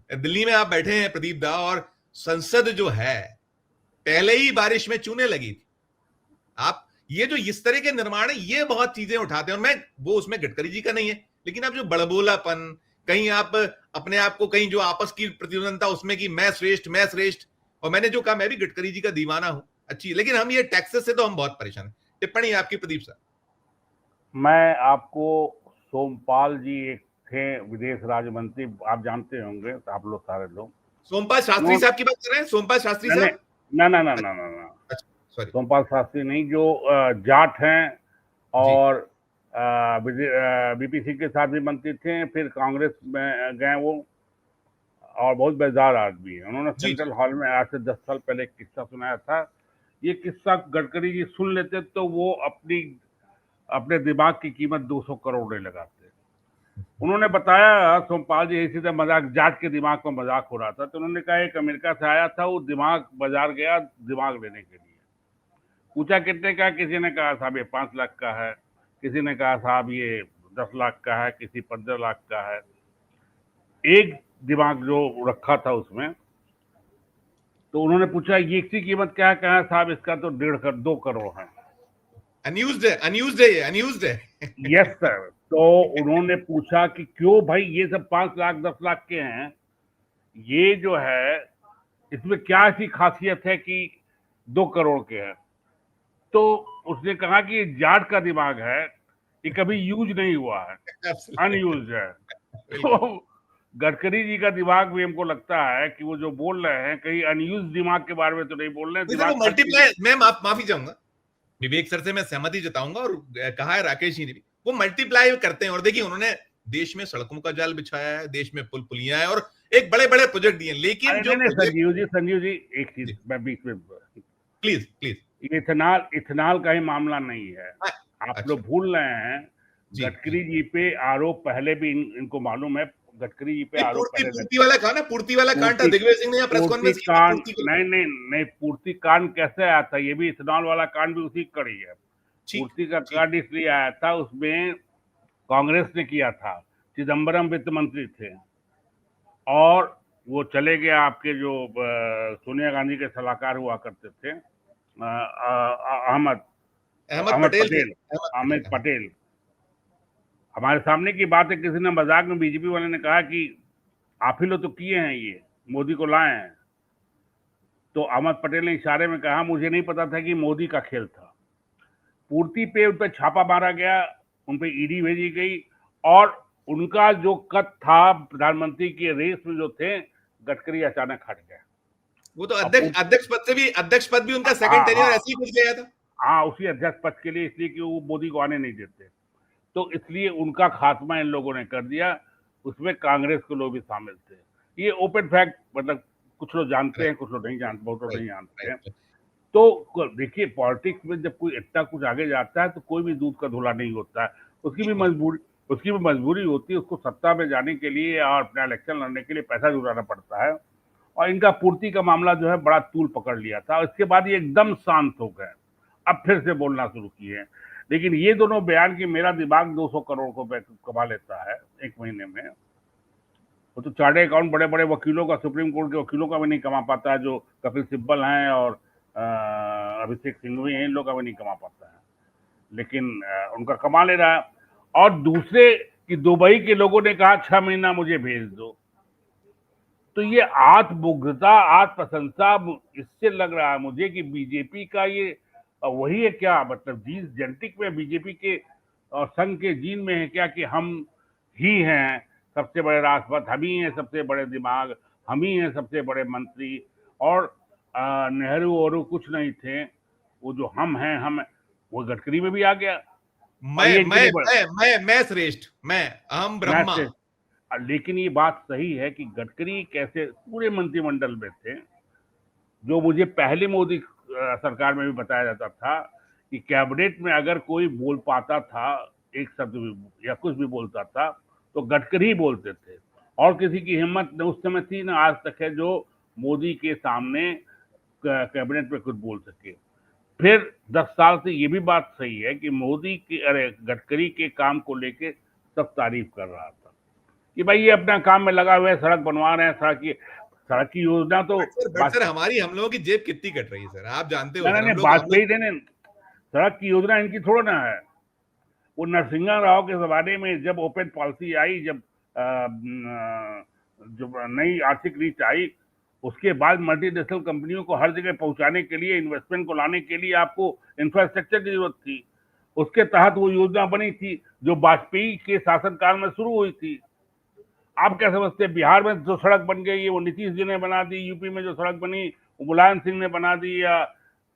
दिल्ली में आप बैठे हैं प्रदीप दा, और संसद जो है पहले ही बारिश में चूने लगी थी। आप ये जो इस तरह के निर्माण है, ये बहुत चीजें उठाते हैं, और मैं वो उसमें गडकरी जी का नहीं है, लेकिन आप जो बड़बोलापन, कहीं आप अपने आप को कहीं जो आपस की प्रतिद्वंदता उसमें कि मैं श्रेष्ठ, और मैंने जो कहा मैं भी गडकरी जी का दीवाना हूं, अच्छी, लेकिन हम ये टैक्सेस से तो हम बहुत परेशान हैं। टिप्पणी आपकी प्रदीप सर। मैं आपको, सोमपाल जी एक थे विदेश राज्य मंत्री, आप जानते होंगे, आप लोग सारे लोग। सोमपाल शास्त्री साहब की बात कर रहे हैं? सोमपाल शास्त्री नहीं, साहब? ना ना ना ना ना ना, अच्छा, सॉरी। सोमपाल शास्त्री नहीं, जो जाट हैं जी और बीपी सिंह के साथ भी मंत्री थे, फिर कांग्रेस में गए वो, और बहुत बेजार आदमी है। उन्होंने जी सेंट्रल हॉल में आज से 10 साल पहले एक किस्सा सुनाया था। ये किस्सा गडकरी जी सुन लेते तो वो अपने दिमाग की कीमत 200 करोड़ लगाते। उन्होंने बताया, सोमपाल जी इसी तरह मजाक, जाट के दिमाग में मजाक हो रहा था, तो उन्होंने कहा एक अमेरिका से आया था, वो दिमाग बाजार गया दिमाग लेने के लिए, पूछा कितने का, किसी ने कहा साहब ये 5 लाख का है, किसी ने कहा साहब ये 10 लाख का है, किसी 15 लाख का है। एक दिमाग जो रखा था उसमें, तो उन्होंने पूछा ये इसकी कीमत क्या है, कहा साहब इसका तो 2 करोड़ है। अनयूज्ड है, अनयूज्ड है, ये अनयूज्ड है। Yes sir. तो उन्होंने पूछा कि क्यों भाई ये सब 5 लाख 10 लाख के हैं, ये जो है इसमें क्या ऐसी खासियत है कि 2 करोड़ के हैं? तो उसने कहा कि ये जाट का दिमाग है, ये कभी यूज नहीं हुआ है, अनयूज है। बिल्कुल। तो गडकरी जी का दिमाग भी हमको लगता है कि वो जो बोल रहे हैं कहीं अनयूज दिमाग के बारे में तो नहीं बोल रहे हैं, नहीं सर, वो दिमाग हर चीज। मल्टीप्लाई, मैं माफी चाहूंगा, विवेक सर से मैं सहमति जताऊंगा, और कहा है राकेश जी ने भी, वो मल्टीप्लाई करते हैं। और देखिए उन्होंने देश में सड़कों का जाल बिछाया है, देश में पुल पुलियां हैं, और एक बड़े बड़े प्रोजेक्ट दिए, लेकिन अरे जो नहीं नहीं, प्रोजेक्ट। संजीव जी एक चीज जी, मैं बीच में, प्लीज प्लीज। इथेनॉल का ही मामला नहीं है। आप अच्छा। लोग भूल रहे हैं, जी जी। गडकरी जी पे आरोप पहले भी इनको मालूम है, गडकरी जी पे नहीं, आरोप पूर्ति पहले पूर्ति वाला कहा ना, पूर्ति वाला कांड था, पूर्ति दिग्विजय सिंह ने यहाँ प्रेस पूर्ति कॉन्फ्रेंस की थी, कांड, पूर्ति को। नहीं नहीं नहीं, पूर्ति कांड कैसे आया था, ये भी इथेनॉल वाला कांड भी उसी की कड़ी है। ठीक पूर्ति का ठीक। कांड इसलिए आया था, उसमें कांग्रेस ने किया था, चिदम्बरम वित्त मंत्री थे, और वो चले गए, आपके जो सोनिया गांधी के सलाहकार हुआ करते थे, अहमद अहमद अहमद पटेल थे, पटेल, अहमद पटेल, अहमद अहमद। पटेल। हमारे सामने की बात है, किसी ने मजाक में, बीजेपी वाले ने कहा कि आप ही लोग तो किए हैं, ये मोदी को लाए हैं। तो अहमद पटेल ने इशारे में कहा मुझे नहीं पता था कि मोदी का खेल था। पूर्ति पे उन पर छापा मारा गया, उन पे ईडी भेजी गई, और उनका जो कद था प्रधानमंत्री के रेस में जो थे, गडकरी अचानक हट गया। वो तो अब अध्यक्ष पद भी उनका सेकंड हाँ टेन्योर हाँ ऐसे ही कुछ गया था। हाँ, उसी अध्यक्ष पद के लिए, इसलिए कि वो मोदी को आने नहीं देते, तो इसलिए उनका खात्मा इन लोगों ने कर दिया। उसमें कांग्रेस के लोग भी शामिल थे। ये ओपन फैक्ट, मतलब कुछ लोग जानते राइट हैं, कुछ लोग नहीं जानते, बहुत लोग राइट नहीं जानते हैं। राइट। तो देखिए, पॉलिटिक्स में जब कोई इतना कुछ आगे जाता है तो कोई भी दूध का धुला नहीं होता है। उसकी भी मजबूरी उसकी भी मजबूरी होती है, उसको सत्ता में जाने के लिए और अपना इलेक्शन लड़ने के लिए पैसा जुटाना पड़ता है। और इनका पूर्ति का मामला जो है बड़ा तूल पकड़ लिया था, इसके बाद ये एकदम शांत हो गए, अब फिर से बोलना शुरू किए। लेकिन ये दोनों बयान कि मेरा दिमाग 200 करोड़ को कमा लेता है एक महीने में, वो तो चार्टर्ड अकाउंट बड़े बड़े वकीलों का, सुप्रीम कोर्ट के वकीलों का भी नहीं कमा पाता है, जो कपिल सिब्बल हैं और अभिषेक सिंघवी हैं, इन लोग का भी नहीं कमा पाता है, लेकिन उनका कमा ले रहा है। और दूसरे कि दुबई के लोगों ने कहा 6 महीना मुझे भेज दो, तो ये आत्ममुग्धता, आत्मप्रशंसा, इससे लग रहा है मुझे कि बीजेपी का ये वही है क्या, मतलब जीन जेनेटिक में बीजेपी के और संघ के जीन में है क्या कि हम ही हैं सबसे बड़े राष्ट्रपति, हम ही हैं सबसे बड़े दिमाग, हम ही हैं सबसे बड़े मंत्री, और नेहरू और कुछ नहीं थे, वो जो हम हैं, हम, वो गडकरी में भी आ गया। और मैं ये मैं इतने बड़े मैं श्रेष्ठ, मैं अहम ब्रह्मा। मैच, लेकिन ये बात सही है कि गडकरी कैसे पूरे मंत्रिमंडल में थे, जो मुझे पहले मोदी सरकार में भी बताया जाता था कि कैबिनेट में अगर कोई बोल पाता था, एक शब्द भी या कुछ भी बोलता था, तो गडकरी बोलते थे, और किसी की हिम्मत न उस समय थी, ना आज तक है, जो मोदी के सामने कैबिनेट में कुछ बोल सके। फिर 10 साल से ये भी बात सही है कि मोदी के, अरे गडकरी के काम को लेके सब तारीफ कर रहा था, कि भाई ये अपना काम में लगा हुआ है, सड़क बनवा रहे हैं, सड़क की योजना तो बट सर हमारी, हम लोगों की जेब कितनी कट रही है सर, आप जानते हो नहीं सर, नहीं, हम लोग बात सही थे। सड़क की योजना इनकी थोड़ा ना है। वो नरसिंहा राव के जमाने में जब ओपन पॉलिसी आई, जब जब नई आर्थिक नीति आई, उसके बाद मल्टीनेशनल कंपनियों को हर जगह पहुंचाने के लिए, इन्वेस्टमेंट को लाने के लिए आपको इंफ्रास्ट्रक्चर की जरूरत थी। उसके तहत वो योजना बनी थी जो वाजपेयी के शासनकाल में शुरू हुई थी। आप क्या समझते हैं बिहार में जो सड़क बन गई है वो नीतीश जी ने बना दी, यूपी में जो सड़क बनी वो मुलायम सिंह ने बना दी, या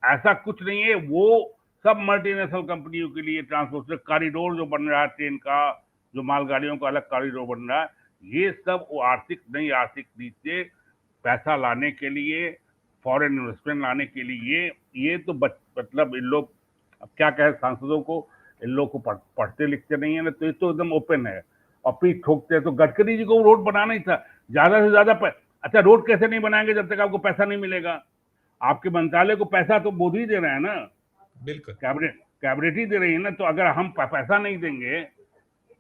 ऐसा कुछ नहीं है। वो सब मल्टीनेशनल कंपनियों के लिए ट्रांसपोर्ट कॉरिडोर जो बन रहा है, ट्रेन का, जो मालगाड़ियों का अलग कॉरिडोर बन रहा है, ये सब वो नई आर्थिक नीति से पैसा लाने के लिए, फॉरेन इन्वेस्टमेंट लाने के लिए। ये तो मतलब इन लोग, अब क्या कहे सांसदों को, इन लोग को पढ़ते लिखते नहीं है ना, तो ये तो एकदम ओपन है और पीठ ठोकते हैं। तो गडकरी जी को रोड बनाना ही था ज्यादा से ज्यादा। अच्छा, रोड कैसे नहीं बनाएंगे जब तक आपको पैसा नहीं मिलेगा? आपके मंत्रालय को पैसा तो मोदी दे रहे हैं ना, बिल्कुल कैबिनेट ही दे रही है ना। तो अगर हम पैसा नहीं देंगे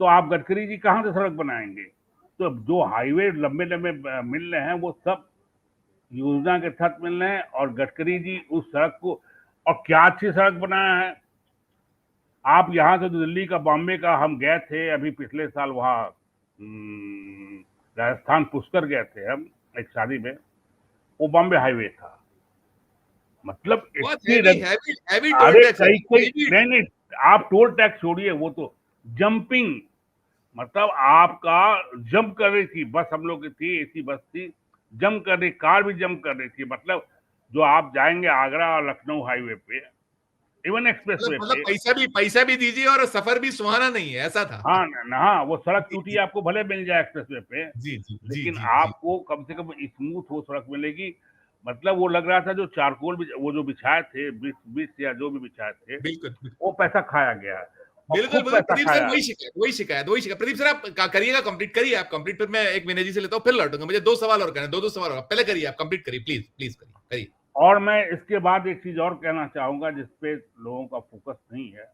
तो आप गडकरी जी कहां से सड़क बनाएंगे? तो जो हाईवे लंबे लंबे मिल रहे हैं वो सब योजना के तहत मिल रहे हैं, और गडकरी जी उस सड़क को, और क्या अच्छी सड़क बनाया है। आप यहाँ से दिल्ली का, बॉम्बे का, हम गए थे अभी पिछले साल वहाँ राजस्थान पुष्कर गए थे हम एक शादी में, वो बॉम्बे हाईवे था। मतलब बहुत इतनी हैवी हैवी हैवी टोल अरे टैक्स है, कई कई, हैवी। नहीं नहीं, आप टोल टैक्स छोड़िए, वो तो जंपिंग, मतलब आपका जंप कर रही थी बस, हम लोग की थी, एसी बस थी, जंप कर रही, कार भी जंप कर रही थी। मतलब जो आप जाएंगे आगरा और लखनऊ हाईवे पे, इवन एक्सप्रेस वे मतलब पे, पैसा भी दीजिए और सफर भी सुहाना नहीं है, ऐसा था। हाँ हाँ, वो सड़क जी टूटी जी आपको भले मिल जाए एक्सप्रेस वे पे, जी जी जी लेकिन जी जी। आपको कम से कम स्मूथ वो सड़क मिलेगी। मतलब वो लग रहा था जो चारकोल वो जो बिछाए थे, बीस बीस या जो भी बिछाए थे, बिल्कुल वो पैसा खाया गया है, और बिल्कुल खूब बिल्कुल पैसा प्रदीप सर, खाया है। वही शिकायत प्रदीप सर, आप करिएगा, कंप्लीट करिए आप कंप्लीट, फिर मैं एक विनय जी से लेता हूँ, फिर लौटूंगा, मुझे दो सवाल और करने, दो सवाल और, पहले करिए आप कंप्लीट करिए, प्लीज प्लीज करिए करिए। और मैं इसके बाद एक चीज और कहना चाहूंगा जिसपे लोगों का फोकस नहीं है।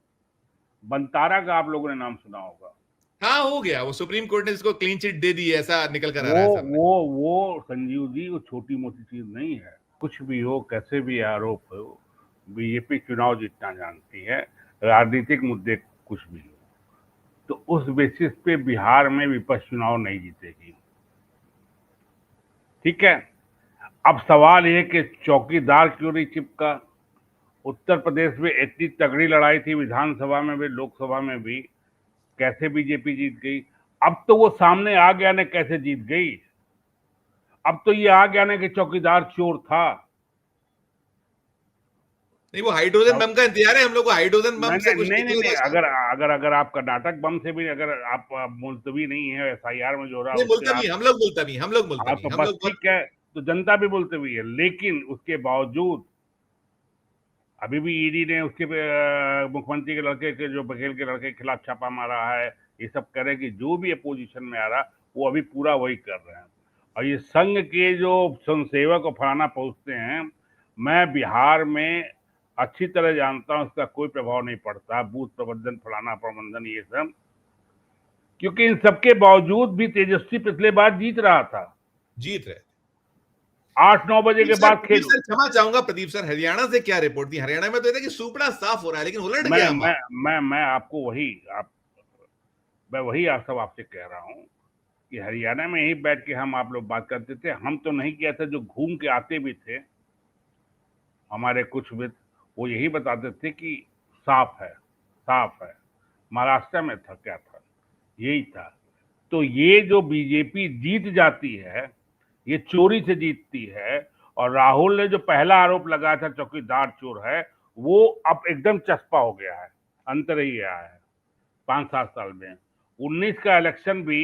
बंतारा का आप लोगों ने नाम सुना होगा। हाँ हो गया, वो सुप्रीम कोर्ट ने इसको क्लीन चिट दे दी है, ऐसा निकल कर आ वो रहा है सामने। वो संजीव जी, वो छोटी मोटी चीज नहीं है। कुछ भी हो, कैसे भी आरोप हो, बीजेपी चुनाव जीतना जानती है, राजनीतिक मुद्दे कुछ भी हो, तो उस बेसिस पे बिहार में विपक्ष चुनाव नहीं जीतेगी। ठीक है, अब सवाल ये कि चौकीदार क्यों नहीं चिपका। उत्तर प्रदेश में इतनी तगड़ी लड़ाई थी, विधानसभा में भी लोकसभा में भी, कैसे बीजेपी जीत गई? अब तो वो सामने आ गया ने कैसे जीत गई। अब तो ये आ गया ना कि चौकीदार चोर था। नहीं, वो हाइड्रोजन बम का इंतजार है हम लोग को, हाइड्रोजन बम से नहीं कुछ नहीं नहीं नहीं, निकलेगा शायद। अगर अगर अगर आप कर्नाटक बम से भी, अगर आप मुलतवी नहीं है एफआईआर में जो हो रहा है नहीं उससे आप, हम लोग हाँ मुलतवी, तो हम बस लोग बहुत। ठीक है, तो जनता भी मुलतवी है। लेकिन उसके बावजूद अभी भी ईडी ने उसके मुख्यमंत्री के लड़के के, जो बघेल के लड़के के खिलाफ छापा मारा है। ये सब कह रहे हैं कि जो भी अपोजिशन में आ रहा वो अभी पूरा वही कर रहे हैं। और ये संघ के जो स्वयंसेवक और फलाना पहुंचते हैं, मैं बिहार में अच्छी तरह जानता हूं, इसका कोई प्रभाव नहीं पड़ता, बूथ प्रबंधन, फलाना प्रबंधन, ये सब। क्योंकि इन सबके बावजूद भी तेजस्वी पिछले बार जीत रहा था, जीत रहे। 8-9 बजे के बाद प्रदीप खेल। सर क्षमा चाहूंगा, प्रदीप सर हरियाणा से क्या रिपोर्ट थी? हरियाणा में तो ये था कि सुपड़ा साफ हो रहा है, लेकिन उलट मैं गया मैं मामला। मैं आपको वही मैं वही आप सब आपसे कह रहा हूँ कि हरियाणा में ही बैठ के हम आप लोग बात करते थे। हम तो नहीं किया था, जो घूम के आते भी थे हमारे कुछ मित्र, वो यही बताते थे कि साफ है, साफ है। महाराष्ट्र में था, क्या था, यही था। तो ये जो बीजेपी जीत जाती है, ये चोरी से जीतती है। और राहुल ने जो पहला आरोप लगाया था चौकीदार चोर है, वो अब एकदम चस्पा हो गया है, अंतर ही आया है 5-7 साल में। 19 का इलेक्शन भी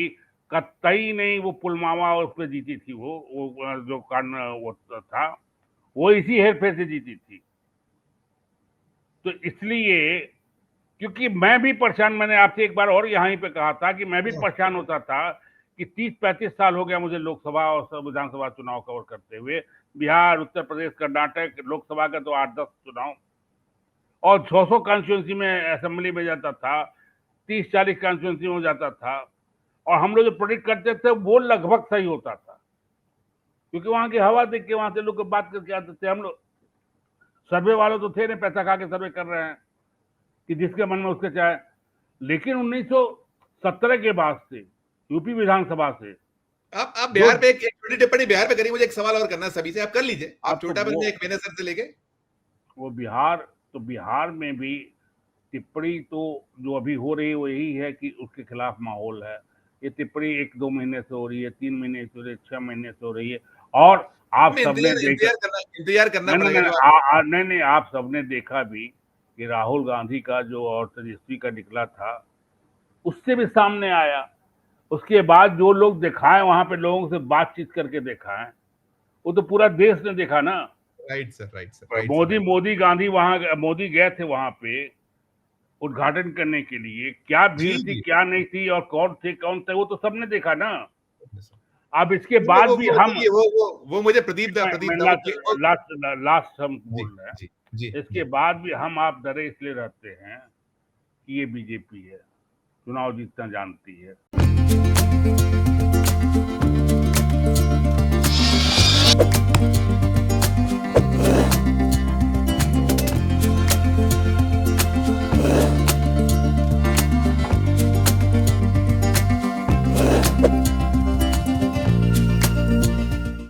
कतई नहीं वो पुलवामा उस पर जीती थी, वो जो कांड वो था, वो इसी हेरफेर से जीती थी। तो इसलिए, क्योंकि मैं भी परेशान, मैंने आपसे एक बार और यहाँ पे कहा था कि मैं भी परेशान होता था कि 30-35 साल हो गया मुझे लोकसभा और विधानसभा चुनाव कवर करते हुए। बिहार, उत्तर प्रदेश, कर्नाटक, लोकसभा का तो 8-10 चुनाव, और 600 कॉन्स्टिट्यूंसी में असेंबली में जाता था, 30-40 कॉन्स्टिट्यूंसी में जाता था। और हम लोग जो प्रेडिक्ट करते थे वो लगभग सही होता था, क्योंकि वहां की हवा देख के वहां से लोग बात करके आते थे। हम लोग सर्वे वाले तो थे नहीं, पैसा खा के सर्वे कर रहे हैं कि जिसके मन में उसके चाहे। लेकिन 1917 के बाद से यूपी विधानसभा से आप जो बिहार पे एक छोटी टिप्पणी बिहार पे करिए, मुझे एक सवाल और करना है सभी से, आप कर लीजिए, आप अब तो छोटा वो बंदे एक महीने सर से लेके। वो बिहार में भी टिप्पणी तो जो अभी हो रही है वो यही है कि उसके खिलाफ माहौल है। ये टिप्पणी 1-2 महीने से हो रही है, 3 महीने से हो रही है, 6 महीने से हो रही है। और आप हमें सबने देखा, इंतजार करना नहीं पड़ेगा नहीं जो आप। नहीं नहीं, आप सबने देखा भी कि राहुल गांधी का जो और रजिस्ट्री का निकला था उससे भी सामने आया। उसके बाद जो लोग दिखाए वहां पे लोगों से बातचीत करके दिखाए, वो तो पूरा देश ने देखा ना। Right sir, right sir, right sir. Modi गए थे वहां पे उद्घाटन करने के लिए, क्या जी भीड़ थी जी। क्या नहीं थी और कौन थे वो तो सबने देखा ना। अब इसके नहीं, बाद भी हम देखिए वो मुझे प्रदीप मैं दा लास्ट हम जी बोल रहे हैं। जी जी इसके जी। बाद भी हम आप डरे इसलिए रहते हैं कि ये बीजेपी है, चुनाव जीतना जानती है।